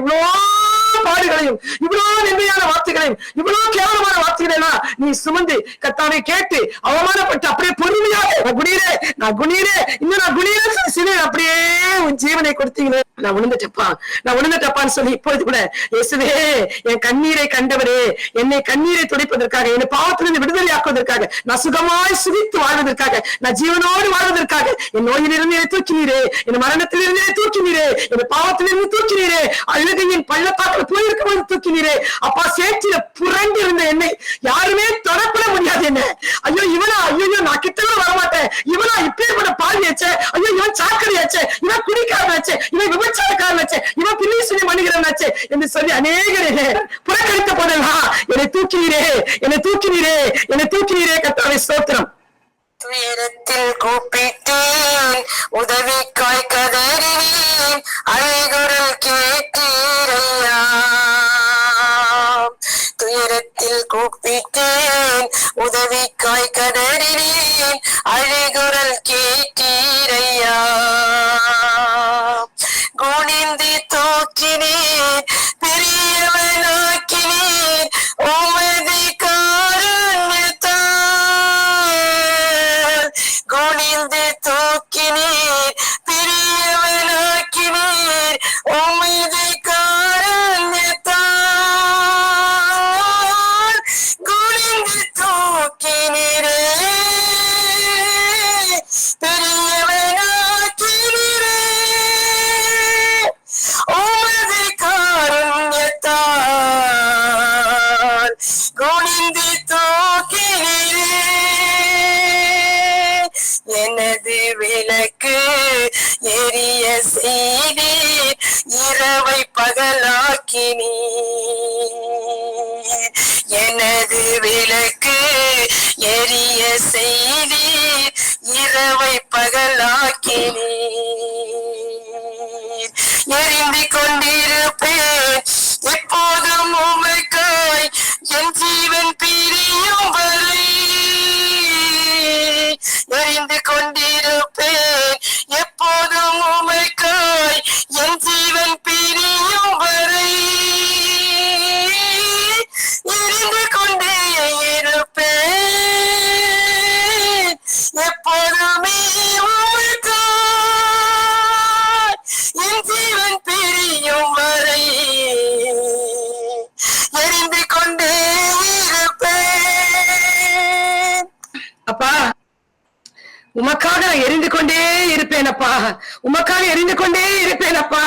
இவ்வளோ பாடுகளையும் இவ்வளவு நன்மையான வார்த்தைகளையும் இவ்வளவு கேவலமான வார்த்தைகளை நீ சுமந்து கர்த்தாவை கேட்டு அவமானப்பட்டு அப்படியே பொறுமையாக நான் குணீரே இன்னும் நான் குணீரே சில அப்படியே உன் ஜீவனை கொடுத்தீங்களே நான் உணர்ந்துட்டப்பான்னு சொல்லி இப்பொழுது கூட இயேசுவே என் கண்ணீரை கண்டவரே என்னை கண்ணீரை துடைப்பதற்காக என்னை பாவத்திலிருந்து விடுதலை ஆக்குவதற்காக நான் சுகமாய் சுகித்து வாழ்வதற்காக நான் ஜீவனோடு வாழ்வதற்காக என் நோயிலிருந்து என்னை தூக்கினீரே என் மரணத்திலிருந்து என்னை தூக்கினீரே என் பாவத்திலிருந்து தூக்கினீரே அழுகையின் பள்ளத்தாக்கில் போயிருக்கும் போது தூக்கினீரே அப்பா சேற்றில புரண்டு இருந்த என்னை யாருமே தொடப்பட முடியாது என்ன ஐயோ இவனா ஐயோ நான் கிட்ட வரமாட்டேன் இவனா இப்பேற்பட்ட பாலியாச்சே ஐயோ இவன் சாக்கடையாச்சே இவன் குடிக்காரனாச்சே இவன் விபச்சாரக்காரனாச்சே இவன் பின்னீசனை மன்னிக்கிறவனாச்சே என்று சொல்லி அநேகரே புறக்கணித்த போதெல்லாம் என்னை தூக்கினீரே கர்த்தாவே ஸ்தோத்திரம். துயரத்தில் கூப்பிட்டேன் உதவிக்காய் கதறினேன் அழைகுரல் கேட்டீரையா. துயரத்தில் கூப்பிட்டேன் உதவிக்காய் கதறினேன் அழைகுரல் கேட்டீரையா. குனிந்து தூக்கினேன் பெரியவனாக்கினேன் உமது காருண்யத்தால். குனிந்து தூக்கினேர் பெரியவனாக்கினேர் உமது காருண்யத்தால். குனிந்து தூக்கினீரே பெரியவனாக்கினீரே உமது காருண்யத்தால். குனிந்து தூக்கினீரே எனது விளக்கு எரிய செய்தீர் இரவை பகலாக்கினீர். எனது விளக்கு எரிய செய்தீர் இரவை பகலாக்கினீர். எரிந்து கொண்டிருப்பேன் எப்போதும் உமக்காய் என் ஜீவன் பிரியும் வரை. எரிந்து கொண்டிருப்பேன் எப்போதும் உமக்காய் என் ஜீவன் பிரியும் வரை. எரிந்து கொண்டே இருப்பேன் எப்போதுமே உமக்காய் என் ஜீவன் பிரியும் வரை. எரிந்து கொண்டே இருப்பேன். அப்பா உமக்காக எரிந்து கொண்டே இருப்பேன் அப்பா, உமக்காக எரிந்து கொண்டே இருப்பேன் அப்பா.